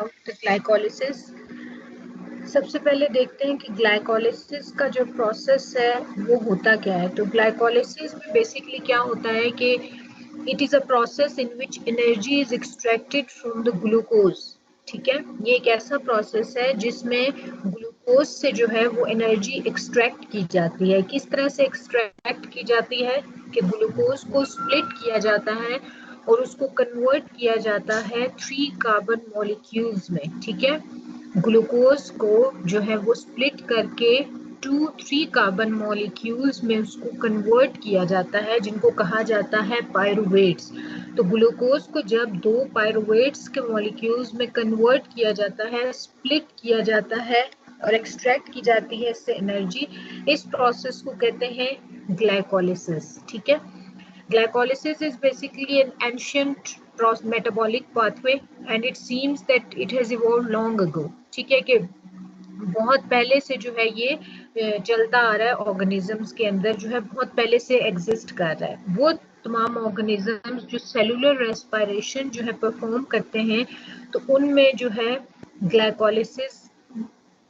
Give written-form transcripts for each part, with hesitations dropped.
Glycolysis. सबसे पहले देखते हैं कि ग्लाइकोलिसिस का जो प्रोसेस है वो होता क्या है। तो ग्लाइकोलिसिस में बेसिकली क्या होता है कि it is a process in which energy is extracted from the glucose. ठीक है, ये एक ऐसा प्रोसेस है जिसमें ग्लूकोज से जो है वो एनर्जी एक्सट्रैक्ट की जाती है। किस तरह से एक्सट्रैक्ट की जाती है कि ग्लूकोज को स्प्लिट किया जाता है और उसको कन्वर्ट किया जाता है 3 कार्बन मॉलिक्यूल्स में। ठीक है, ग्लूकोज को जो है वो स्प्लिट करके 2-3 कार्बन मॉलिक्यूल्स में उसको कन्वर्ट किया जाता है, जिनको कहा जाता है पायरुवेट्स। तो ग्लूकोज को जब 2 पायरुवेट्स के मॉलिक्यूल्स में कन्वर्ट किया जाता है, स्प्लिट किया जाता है और एक्सट्रैक्ट की जाती है इससे एनर्जी, इस प्रोसेस को कहते हैं ग्लाइकोलिसिस। ठीक है, glycolysis is basically an ancient metabolic pathway and it seems that it has evolved long ago। ठीक है, कि बहुत पहले से जो है ये चलता आ रहा है, ऑर्गेनिजम्स के अंदर जो है बहुत पहले से एग्जिस्ट कर रहा है। वो तमाम ऑर्गेनिजम्स जो सेलुलर रेस्पिरेशन जो है परफॉर्म करते हैं, तो उनमें जो है ग्लाइकोलिसिस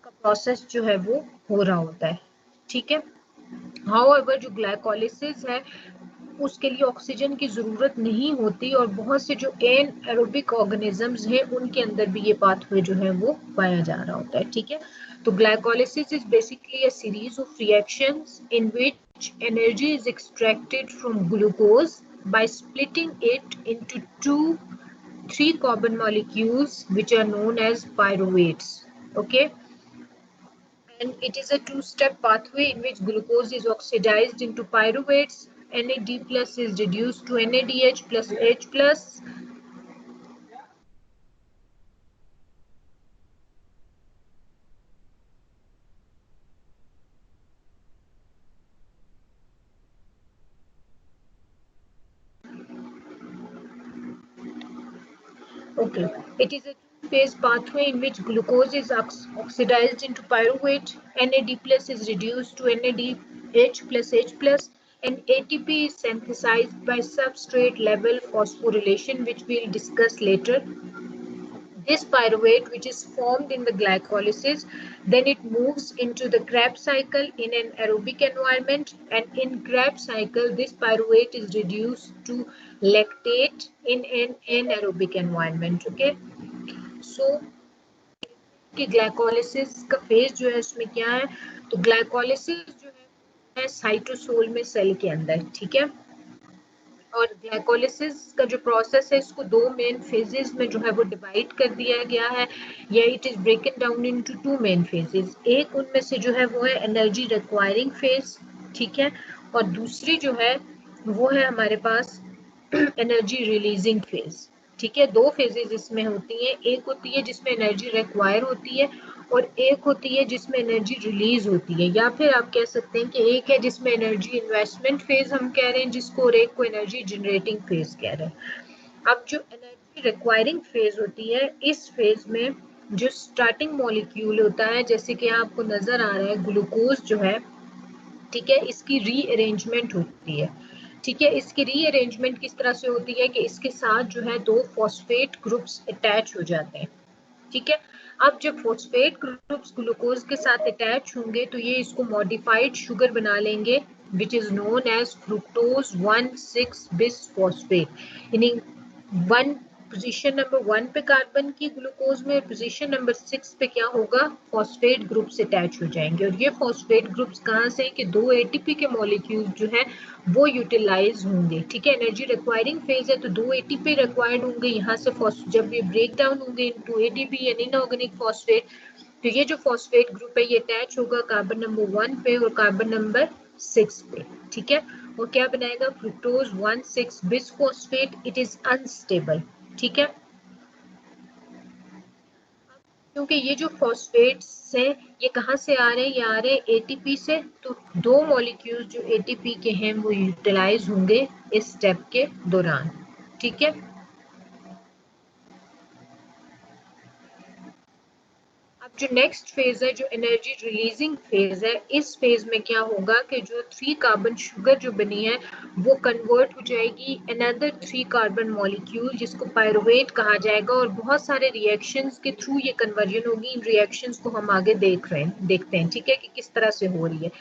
का प्रोसेस जो है वो हो रहा होता है। ठीक है, हाउएवर जो ग्लाइकोलिसिस है उसके लिए ऑक्सीजन की जरूरत नहीं होती और बहुत से जो एनारोबिक ऑर्गेनिजम्स हैं उनके अंदर भी ये पाथवे जो है वो पाया जा रहा होता है। ठीक है, तो glycolysis is basically a series of reactions in which energy is extracted from glucose by splitting it into 2-3 carbon molecules which are known as pyruvates. Okay, and it is a two-step pathway in which glucose is oxidized into pyruvates. NAD plus is reduced to NADH plus H plus. Okay, it is a two-phase pathway in which glucose is oxidized into pyruvate, NAD plus is reduced to NADH plus H plus, and ATP is synthesized by substrate level phosphorylation, which we'll discuss later. This pyruvate, which is formed in the glycolysis, then it moves into the Krebs cycle in an aerobic environment, and in Krebs cycle this pyruvate is reduced to lactate in an anaerobic environment. Okay, so कि glycolysis का phase जो है उसमें क्या है, तो glycolysis जो है साइटोसोल में सेल के अंदर। ठीक है, और ग्लाइकोलिसिस का जो प्रोसेस है इसको 2 मेन फेजेस में जो है वो डिवाइड कर दिया गया है, या it is ब्रेकन down into 2 main phases. एक उनमें से जो है वो है एनर्जी रिक्वायरिंग फेज। ठीक है, और दूसरी जो है वो है हमारे पास एनर्जी रिलीजिंग फेज। ठीक है, 2 फेजेस इसमें होती हैं, एक होती है जिसमें एनर्जी रिक्वायर होती है और एक होती है जिसमें एनर्जी रिलीज होती है, या फिर आप कह सकते हैं कि एक है जिसमें एनर्जी इन्वेस्टमेंट फेज हम कह रहे हैं जिसको, और एक को एनर्जी जनरेटिंग फेज कह रहे हैं। अब जो एनर्जी रिक्वायरिंग फेज होती है, इस फेज में जो स्टार्टिंग मॉलिक्यूल होता है, जैसे कि आपको नजर आ रहा है ग्लूकोज जो है, ठीक है, इसकी रीअरेंजमेंट होती है। ठीक है, इसकी रीअरेंजमेंट किस तरह से होती है कि इसके साथ जो है 2 फॉस्फेट ग्रुप्स अटैच हो जाते हैं। ठीक है, अब जब फॉस्फेट ग्रुप्स ग्लूकोज के साथ अटैच होंगे तो ये इसको मॉडिफाइड शुगर बना लेंगे which is known as fructose 1,6 bis phosphate. यानी 1 पोजीशन नंबर 1 पे कार्बन की ग्लूकोज में, पोजीशन नंबर 6 पे क्या होगा, फॉस्फेट ग्रुप से अटैच हो जाएंगे। और ये फॉस्फेट ग्रुप्स कहाँ से हैं कि 2 एटीपी के मॉलिक्यूल जो है वो यूटिलाइज होंगे। ठीक है, एनर्जी रिक्वायरिंग फेज है तो 2 एटीपी रिक्वायर्ड होंगे यहाँ से, जब ये ब्रेक डाउन होंगे इनटू एटीपी यानी इनऑर्गेनिक फॉस्फेट, तो ये जो फॉस्फेट ग्रुप है ये अटैच होगा कार्बन नंबर 1 पे और कार्बन नंबर 6 पे। ठीक है, और क्या बनाएगा, fructose 1,6 bis phosphate. It is unstable. ठीक है, क्योंकि ये जो फॉस्फेट्स हैं ये कहाँ से आ रहे हैं, ये आ रहे हैं एटीपी से, तो 2 मॉलिक्यूल्स जो एटीपी के हैं वो यूटिलाइज होंगे इस स्टेप के दौरान। ठीक है, अब जो नेक्स्ट फेज है, जो एनर्जी रिलीजिंग फेज है, इस फेज में क्या होगा कि जो 3 कार्बन शुगर जो बनी है वो कन्वर्ट हो जाएगी अनदर 3 कार्बन मॉलिक्यूल जिसको पायरुवेट कहा जाएगा, और बहुत सारे रिएक्शंस के थ्रू ये कन्वर्जन होगी। इन रिएक्शंस को हम आगे देखते हैं, ठीक है, कि किस तरह से हो रही है।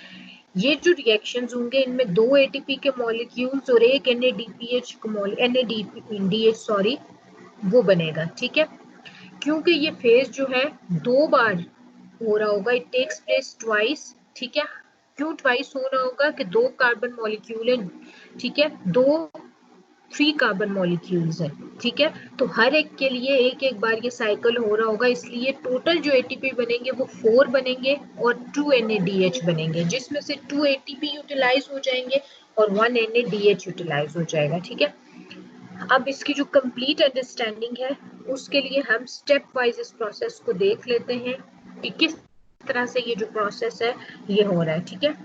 ये जो रिएक्शंस होंगे इनमें 2 एटीपी के मॉलिक्यूल्स और एक NADH सॉरी वो बनेगा, ठीक है। क्योंकि ये फेज जो है 2 बार हो रहा होगा, इट टेक्स प्लेस ट्वाइस, ठीक है। क्यों ट्वाइस हो रहा होगा कि 2 कार्बन मॉलिक्यूल है, ठीक है, 3 कार्बन मॉलिक्यूल्स है, ठीक है। तो हर एक के लिए एक एक बार ये साइकिल हो रहा होगा, इसलिए टोटल जो एटीपी बनेंगे वो 4 बनेंगे और 2 NADH बनेंगे, जिसमें से 2 एटीपी यूटिलाइज हो जाएंगे और 1 NADH यूटिलाइज हो जाएगा, ठीक है। अब इसकी जो कंप्लीट अंडरस्टैंडिंग है उसके लिए हम स्टेप वाइज इस प्रोसेस को देख लेते हैं कि किस तरह से ये जो प्रोसेस है ये हो रहा है, ठीक है।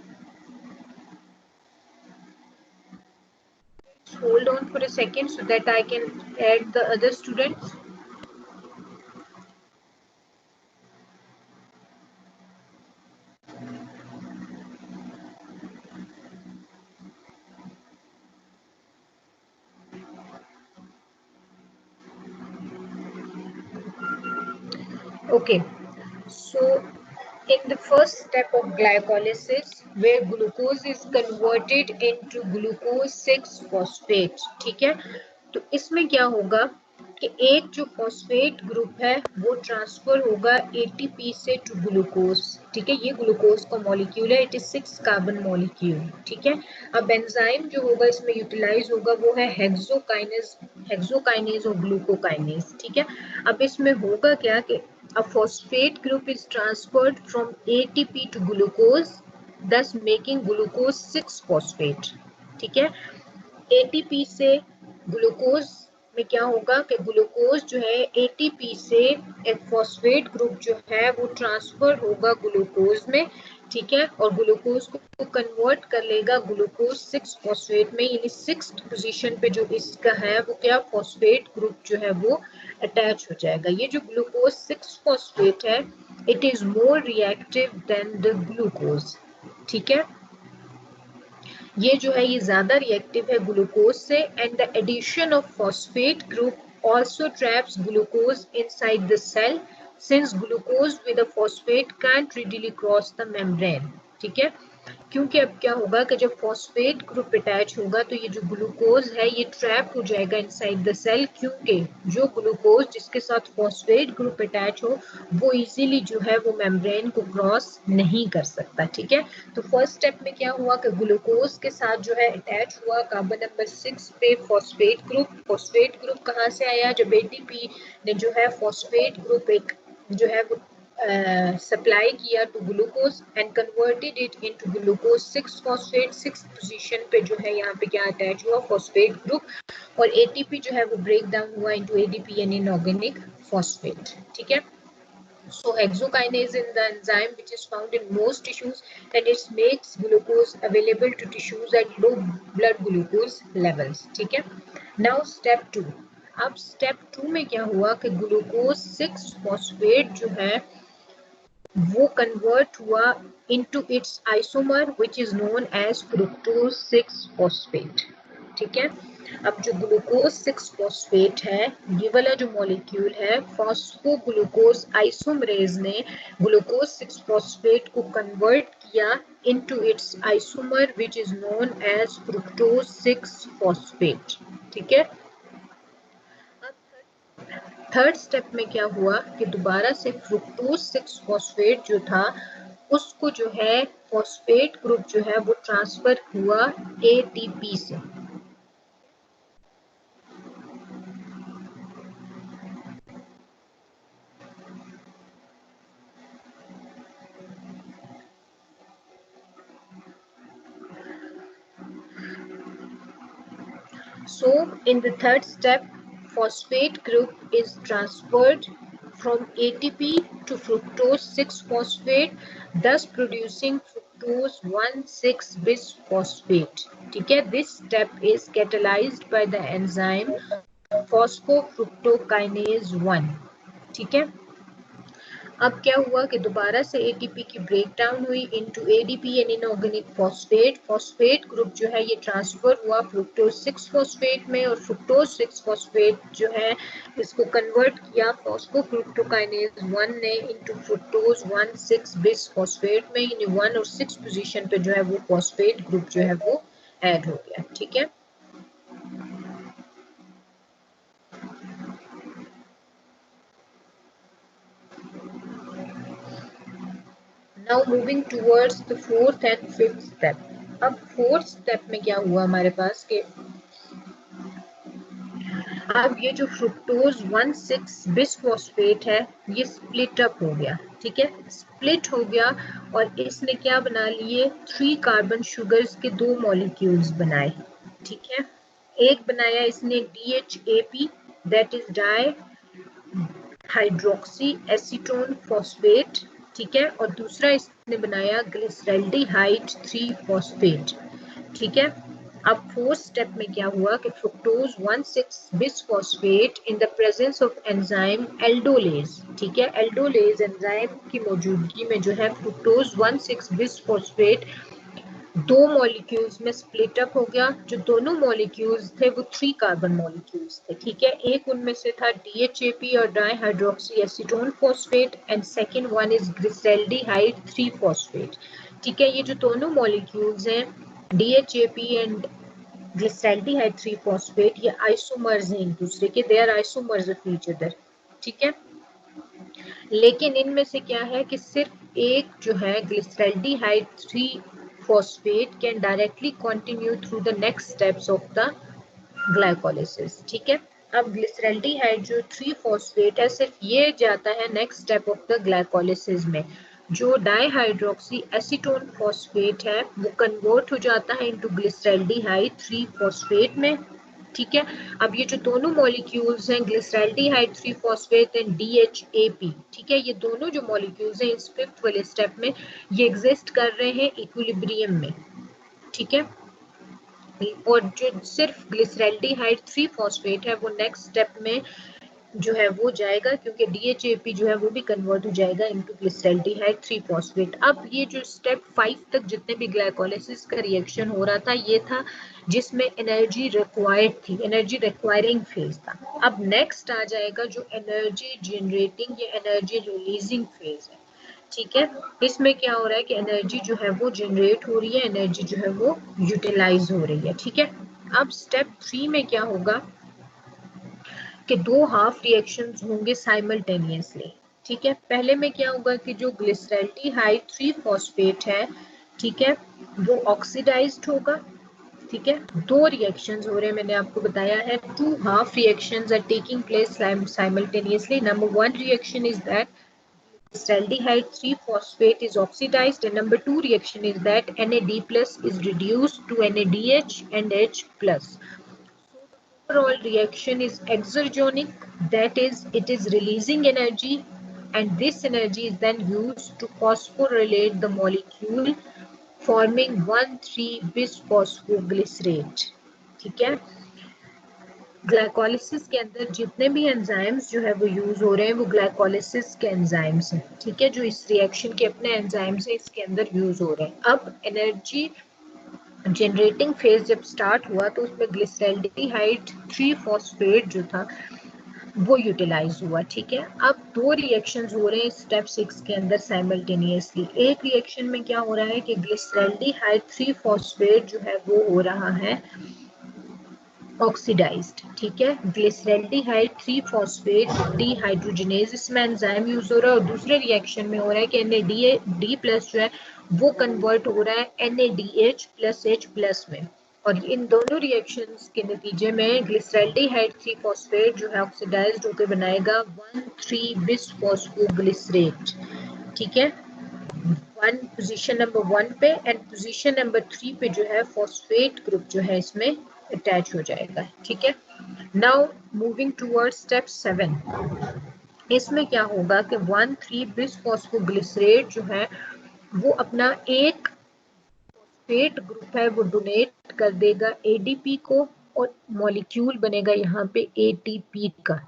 Hold on for a second so that I can add the other students. Okay, so in the first step of glycolysis where glucose is converted into glucose 6 phosphate, ठीक है। तो इसमें क्या होगा कि एक जो फॉस्फेट ग्रुप है वो ट्रांसफर होगा एटीपी से टू ग्लूकोज, ठीक है। ये ग्लूकोज का मॉलिक्यूल है, इट इज 6 कार्बन मॉलिक्यूल, ठीक है। अब एंजाइम जो होगा इसमें यूटिलाइज होगा वो है हेक्सोकाइनेज और ग्लूकोकाइनेज, ठीक है। अब इसमें होगा क्या कि a phosphate group is transferred from ATP to glucose, thus making glucose 6 phosphate, ठीक है। एटीपी से ग्लूकोज में क्या होगा कि ग्लूकोज जो है एटीपी से एक फॉस्फेट ग्रुप जो है वो ट्रांसफर होगा ग्लूकोज में, ठीक है। और ग्लूकोज को कन्वर्ट कर लेगा ग्लूकोज 6 फॉस्फेट में, यानी 6th पोजीशन पे जो इसका है वो क्या फॉस्फेट ग्रुप जो है वो अटैच हो जाएगा। ये जो ग्लूकोज 6 फॉस्फेट है it is more reactive than the glucose, ठीक है। ये जो है ये ज्यादा रिएक्टिव है ग्लूकोज से, and the addition of phosphate group also traps glucose inside the cell since glucose with a phosphate can't readily cross the membrane, ठीक है। क्योंकि अब क्या होगा कि जब फॉस्फेट ग्रुप अटैच होगा तो ये जो ग्लूकोज है ये ट्रैप हो जाएगा इनसाइड द सेल, क्योंकि जो ग्लूकोज जिसके साथ फॉस्फेट ग्रुप अटैच हो वो इजीली जो है वो मेम्ब्रेन को क्रॉस नहीं कर सकता, ठीक है। तो फर्स्ट स्टेप में क्या हुआ कि ग्लूकोज के साथ जो है अटैच हुआ कार्बन नंबर 6 पे फॉस्फेट ग्रुप कहाँ से आया, जब एटीपी ने जो है फॉस्फेट ग्रुप एक जो है वो सप्लाई किया to glucose and converted it into glucose 6 phosphate, 6th position पे जो है यहाँ पे क्या अटैच हुआ फॉस्फेट ग्रुप, और एटीपी जो है वो ब्रेक डाउन हुआ इनटू एडीपी यानी इनऑर्गेनिक फॉस्फेट, ठीक है। So hexokinase is the enzyme which is found in most tissues and it makes glucose available to tissues at low blood glucose levels, ठीक है। Now step 2, अब step 2 में क्या हुआ कि ग्लूकोज 6 फॉस्फेट जो है वो कन्वर्ट हुआ into its isomer which is known as fructose 6 phosphate, ठीक है। अब जो ग्लूकोज 6 फॉस्फेट है ये वाला जो मॉलिक्यूल है फॉस्फोग्लूकोज आइसोमरेज ने ग्लूकोज 6 फॉस्फेट को कन्वर्ट किया into its isomer which is known as fructose 6 phosphate, ठीक है। थर्ड स्टेप में क्या हुआ कि दोबारा से फ्रुक्टोज 6 फॉस्फेट जो था उसको जो है फॉस्फेट ग्रुप जो है वो ट्रांसफर हुआ एटीपी से, so in the third step phosphate group is transferred from ATP to fructose 6 phosphate thus producing fructose 1,6 bis phosphate, ठीक है। This step is catalyzed by the enzyme phosphofructokinase 1, ठीक है। अब क्या हुआ कि दोबारा से एटीपी की ब्रेक डाउन हुई into ADP and inorganic phosphate. Phosphate group जो है ये ट्रांसफर हुआ फ्रुक्टोज 6 फॉस्फेट में, और फ्रुक्टोज 6 फॉस्फेट जो है इसको कन्वर्ट किया फॉस्फोफ्रुक्टोकाइनेज 1 ने इनटू फ्रुक्टोज 1,6 बिस फॉस्फेट में। यानी 1 और 6 पोजीशन पे जो है वो फॉस्फेट ग्रुप जो है वो ऐड हो गया। ठीक है, now moving towards the fourth and fifth step. अब फोर्थ स्टेप में क्या हुआ हमारे पास कि अब ये जो फ्रुक्टोज 1,6 बिसफॉस्फेट है ये स्प्लिट अप हो गया। ठीक है, स्प्लिट हो गया और इसने क्या बना लिए, 3 कार्बन शुगर्स के 2 मॉलिक्यूल्स बनाए। ठीक है, एक बनाया इसने DHAP that is di hydroxy acetone phosphate. ठीक है, और दूसरा इसने बनाया ग्लिसरल्डिहाइड 3 फॉस्फेट। ठीक है, अब फोर्थ स्टेप में क्या हुआ कि fructose 1,6 bisphosphate in the presence of enzyme aldolase. ठीक है, एल्डोलेज एंजाइम की मौजूदगी में जो है फ्रुक्टोज 1,6 बिसफॉस्फेट 2 मॉलिक्यूल्स में स्प्लिट अप हो गया। जो दोनों मॉलिक्यूल्स थे वो 3 कार्बन मॉलिक्यूल्स थे। ठीक है, एक उनमें से था DHAP और dihydroxy acetone phosphate and second one is glyceraldehyde 3 phosphate. ठीक है, ये जो दोनों मॉलिक्यूल्स हैं DHAP एंड ग्लिसरल्डिहाइड 3 फॉस्फेट ये आइसोमर्स हैं एक दूसरे के, they are isomers of each other. ठीक है, लेकिन इनमें से क्या है कि सिर्फ एक जो है glyceraldehyde 3 phosphate can directly continue through the next steps of the glycolysis। ठीक है, अब ग्लिसरल्डिहाइड जो 3 फॉस्फेट है सिर्फ ये जाता है next step of the glycolysis में। जो डाईहाइड्रोक्सी एसीटोन फॉस्फेट है वो कन्वर्ट हो जाता है इनटू ग्लिसरल्डिहाइड 3 फॉस्फेट में। ठीक है, अब ये जो दोनों मॉलिक्यूल्स हैं ग्लिसरल्डिहाइड 3 फॉस्फेट एंड DHAP, ठीक है, ये दोनों जो मॉलिक्यूल्स हैं इस फिफ्थ वाले स्टेप में ये एग्जिस्ट कर रहे हैं इक्विलिब्रियम में। ठीक है, और जो सिर्फ ग्लिसरल्डिहाइड 3 फॉस्फेट है वो नेक्स्ट स्टेप में जो है वो जाएगा क्योंकि DHAP जो है वो भी कन्वर्ट हो जाएगा इनटू ग्लिसरल्डिहाइड 3 फॉस्फेट। अब ये जो स्टेप 5 तक जितने भी ग्लाइकोलिसिस का रिएक्शन हो रहा था ये था जिसमें एनर्जी रिक्वायर्ड थी, एनर्जी रिक्वायरिंग फेज था। अब नेक्स्ट आ जाएगा जो एनर्जी जनरेटिंग या एनर्जी रिलीजिंग फेज है। ठीक है, इसमें क्या हो रहा है कि एनर्जी जो है वो जनरेट हो रही है, एनर्जी जो है वो यूटिलाइज हो रही है। ठीक है, अब स्टेप 3 में क्या होगा कि 2 हाफ रिएक्शंस होंगे साइमल्टेनियसली। ठीक है, पहले में क्या होगा कि जो ग्लिसरल्डिहाइड 3 फॉस्फेट है, ठीक है, वो ऑक्सीडाइज्ड होगा। ठीक है, 2 रिएक्शंस हो रहे हैं, मैंने आपको बताया है 2 half reactions are taking place simultaneously. Number 1 reaction is that glyceraldehyde 3 phosphate is oxidized, and number 2 reaction is that NAD plus is reduced to NADH and H plus. Overall reaction is exergonic, that is it is releasing energy, and this energy is then used to phosphorylate the molecule forming 1,3 bisphosphoglycerate। ठीक है, glycolysis के अंदर जितने भी enzymes जो है वो use हो रहे हैं वो ग्लाइकोलिसिस के एंजाइम्स हैं। ठीक है, जो इस रिएक्शन के अपने एंजाइम्स हैं इसके अंदर यूज हो रहे हैं। अब एनर्जी जनरेटिंग फेज जब स्टार्ट हुआ तो उसमें ग्लिसरल्डिहाइड 3 फॉस्फेट जो था वो यूटिलाइज हुआ। ठीक है, अब 2 रिएक्शंस हो रहे हैं स्टेप 6 के अंदर साइमल्टेनियसली। एक रिएक्शन में क्या हो रहा है कि ग्लिसरल्डिहाइड 3 फॉस्फेट जो है वो हो रहा है ऑक्सीडाइज्ड। ठीक है, ग्लिसरल्डिहाइड 3 फॉस्फेट डीहाइड्रोजनेज इसमें एंजाइम यूज हो रहा है, और दूसरे रिएक्शन में हो रहा है कि NAD प्लस जो है वो कन्वर्ट हो रहा है NADH प्लस H प्लस में, और इन दोनों रिएक्शंस के नतीजे में ग्लिसरल्डिहाइड 3 फॉस्फेट जो है ऑक्सीडाइज्ड होकर बनाएगा 1,3 बिसफॉस्फोग्लिसरेट। ठीक है, वन पोजीशन नंबर 1 पे एंड पोजीशन नंबर 3 पे जो है फॉस्फेट ग्रुप जो है इसमें अटैच हो जाएगा। ठीक है, नाउ मूविंग टूवर्ड्स स्टेप 7। इसमें क्या होगा कि 1,3 बिसफॉस्फोग्लिसरेट जो है वो अपना एक फॉस्फेट ग्रुप है वो डोनेट कर देगा ADP को, और मॉलिक्यूल बनेगा यहाँ पे ATP का।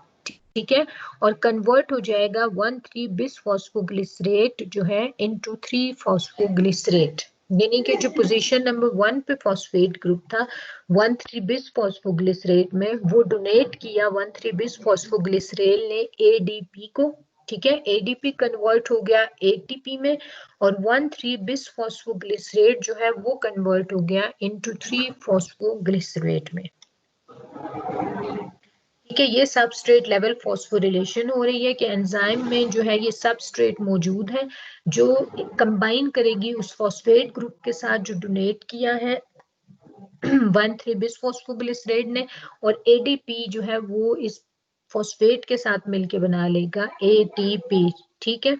ठीक है, और कन्वर्ट हो जाएगा 1,3 बिसफॉस्फोग्लिसरेट जो है इनटू 3 फॉस्फोग्लिसरेट, यानी कि जो पोजीशन नंबर 1 पे फॉस्फेट ग्रुप था 1,3 बिसफॉस्फोग्लिसरेट में, वो डोनेट किया 1,3 बिसफॉस्फोग्लिसरेल ने एडीपी को, ठीक है, एडीपी कन्वर्ट हो गया एटीपी में, और 1,3 बिसफॉस्फोग्लिसरेट जो है वो कन्वर्ट हो गया इनटू 3 फॉस्फोग्लिसरेट में। ठीक है, ये सबस्ट्रेट लेवल फॉस्फोरिलेशन हो रही है कि एंजाइम में जो है ये सबस्ट्रेट मौजूद है जो कंबाइन करेगी उस फॉस्फेट ग्रुप के साथ जो डोनेट किया है 1,3 बिसफॉस्फोग्लिसरेट ने, और एडीपी जो है वो इस फॉस्फेट के साथ मिलके बना लेगा एटीपी। ठीक है,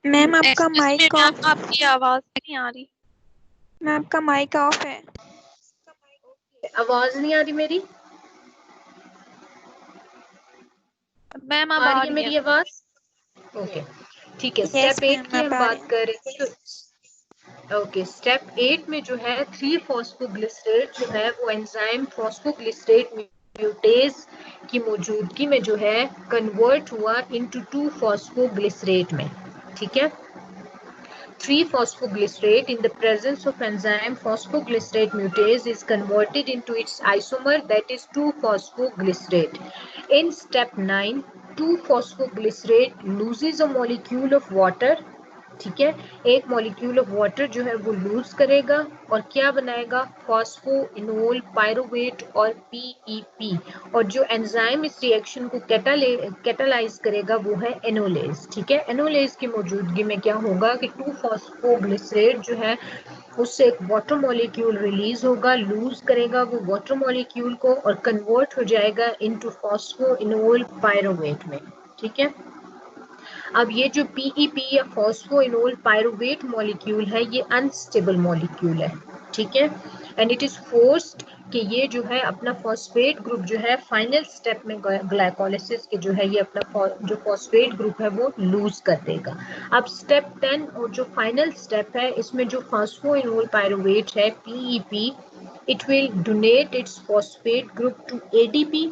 मैम आपका माइक ऑफ, आपकी आवाज नहीं आ रही। मैम आपका माइक ऑफ है। आवाज नहीं आ रही मेरी? मैम अब आ आ रही है रही है। मेरी आवाज? ओके, ठीक है, यस स्टेप 8 मैम, की आप हम आ रहे बात हैं। कर रहे थे। ओके, स्टेप 8 में जो है 3 फॉस्फोग्लिसरेट जो है वो एंजाइम फॉस्फोग्लिसरेट म्यूटेज की मौजूदगी में जो है कन्वर्ट हुआ इनटू 2 फॉस्फोग्लिसरेट में। ठीक है, 3-phosphoglycerate in the presence of enzyme phosphoglycerate mutase is converted into its isomer, that is 2-phosphoglycerate. In step 9, 2-phosphoglycerate loses a molecule of water, ठीक है, एक मॉलिक्यूल ऑफ वाटर जो है वो लूज करेगा और क्या बनाएगा, फॉस्फोइनोल पायरुवेट और पीईपी, और जो एंजाइम इस रिएक्शन को कैटालाइज करेगा वो है एनोलेज। ठीक है, एनोलेज की मौजूदगी में क्या होगा कि 2-फॉस्फोग्लिसरेट जो है उससे एक वाटर मॉलिक्यूल रिलीज होगा, लूज करेगा वो वाटर मॉलिक्यूल को और कन्वर्ट हो जाएगा इनटू फॉस्फोइनोल पायरुवेट में। ठीक है, अब ये जो पीईपी या फॉस्फोइनोल पायरुवेट मॉलिक्यूल है ये अनस्टेबल मॉलिक्यूल है। ठीक है, एंड इट इज फोर्स्ड कि ये जो है अपना फॉस्फेट ग्रुप जो है फाइनल स्टेप में ग्लाइकोलिसिस के जो है ये अपना जो फॉस्फेट ग्रुप है वो लूज कर देगा। अब स्टेप 10 और जो फाइनल स्टेप है इसमें जो फॉस्फोइनोल पायरुवेट है PEP, it will donate its phosphate group to ADP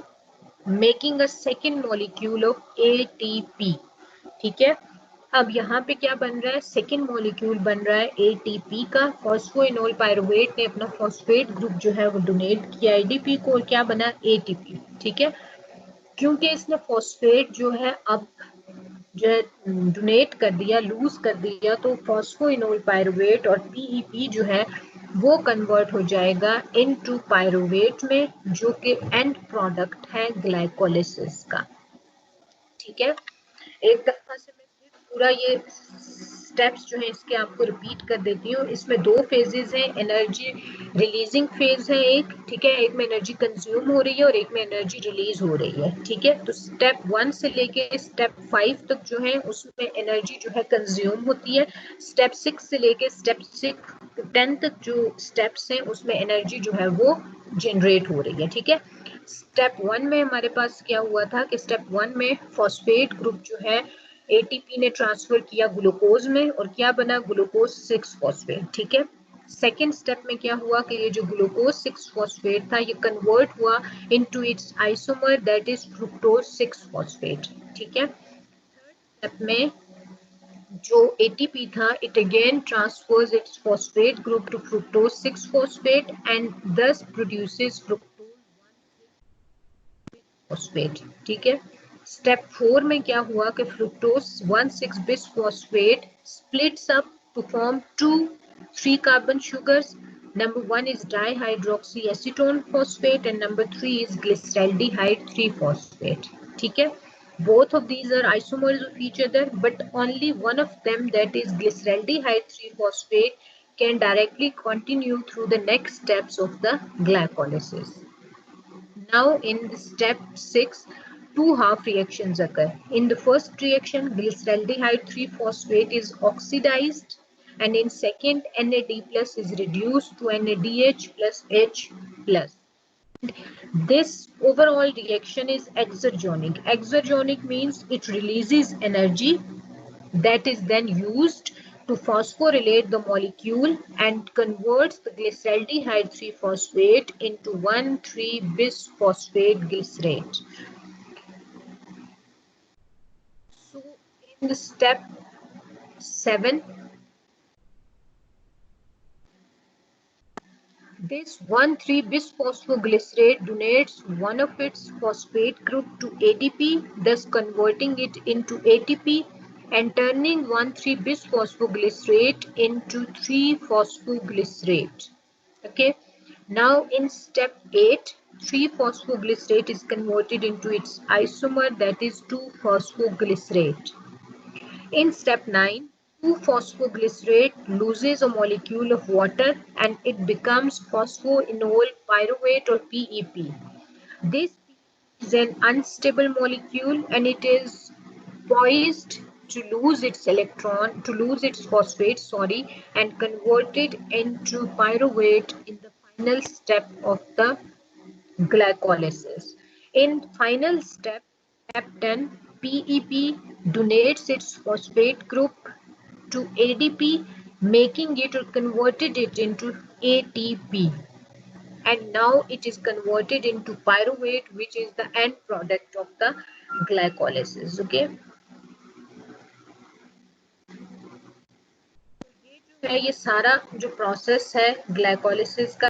making a second molecule of ATP. ठीक है, अब यहाँ पे क्या बन रहा है, सेकेंड मॉलिक्यूल बन रहा है एटीपी का। फॉस्फोइनोल पायरुवेट ने अपना फॉस्फेट ग्रुप जो है वो डोनेट किया एडीपी को और क्या बना, एटीपी। ठीक है, क्योंकि इसने फॉस्फेट जो है अब जो है डोनेट कर दिया, लूज कर दिया, तो फॉस्फोइनोल पायरुवेट और पीईपी जो है वो कन्वर्ट हो जाएगा इनटू पायरुवेट में जो कि एंड प्रोडक्ट है ग्लाइकोलिसिस का। ठीक है, एक दफा से मैं फिर पूरा ये स्टेप्स जो है इसके आपको रिपीट कर देती हूँ। इसमें 2 फेजेस हैं, एनर्जी रिलीजिंग फेज है एक, ठीक है, एक में एनर्जी कंज्यूम हो रही है और एक में एनर्जी रिलीज हो रही है। ठीक है, तो स्टेप 1 से लेके स्टेप 5 तक जो है उसमें एनर्जी जो है कंज्यूम होती है। स्टेप 6 से लेके स्टेप 10 तक जो स्टेप्स हैं उसमें एनर्जी जो है वो जनरेट हो रही है। ठीक है, स्टेप 1 में हमारे पास क्या हुआ था कि स्टेप 1 में फॉस्फेट ग्रुप जो है एटीपी ने ट्रांसफर किया ग्लूकोज में और क्या बना, ग्लूकोज 6 फॉस्फेट। ठीक है, सेकेंड स्टेप में क्या हुआ कि ये जो ग्लूकोज 6 फॉस्फेट था ये कन्वर्ट हुआ into its isomer that is fructose 6 phosphate. ठीक है, स्टेप में जो ATP था it again transfers its phosphate group to fructose 6 phosphate and thus produces fructose 1 phosphate। ठीक है, स्टेप 4 में क्या हुआ कि fructose 1,6 bisphosphate splits up to form two 3 carbon sugars. Number 1 is dihydroxyacetone phosphate and number 3 is glyceraldehyde 3-phosphate. ठीक है, both of these are isomers of each other, but only one of them, that is glyceraldehyde 3-phosphate, can directly continue through the next steps of the glycolysis. Now in the step 6, two half reactions occur. In the first reaction, glyceraldehyde 3-phosphate is oxidized, and in second, NAD plus is reduced to NADH plus H plus. This overall reaction is exergonic. Exergonic means it releases energy that is then used to phosphorylate the molecule and converts the glyceraldehyde 3-phosphate into 1,3-bisphosphate glycerate. So in the step 7, this 1,3-bisphosphoglycerate donates one of its phosphate group to ADP, thus converting it into ATP and turning 1,3-bisphosphoglycerate into 3-phosphoglycerate. Okay. Now in step 8, 3-phosphoglycerate is converted into its isomer, that is 2-phosphoglycerate. In step 9, 2-phosphoglycerate loses a molecule of water and it becomes phosphoenol pyruvate or PEP. This is an unstable molecule and it is poised to lose its electron, to lose its phosphate, and convert it into pyruvate in the final step of the glycolysis. In final step, step 10, PEP donates its phosphate group to ADP, making it or converted it into ATP. And now it is converted into pyruvate, which is the end product of the glycolysis. Okay. ये सारा जो process है glycolysis का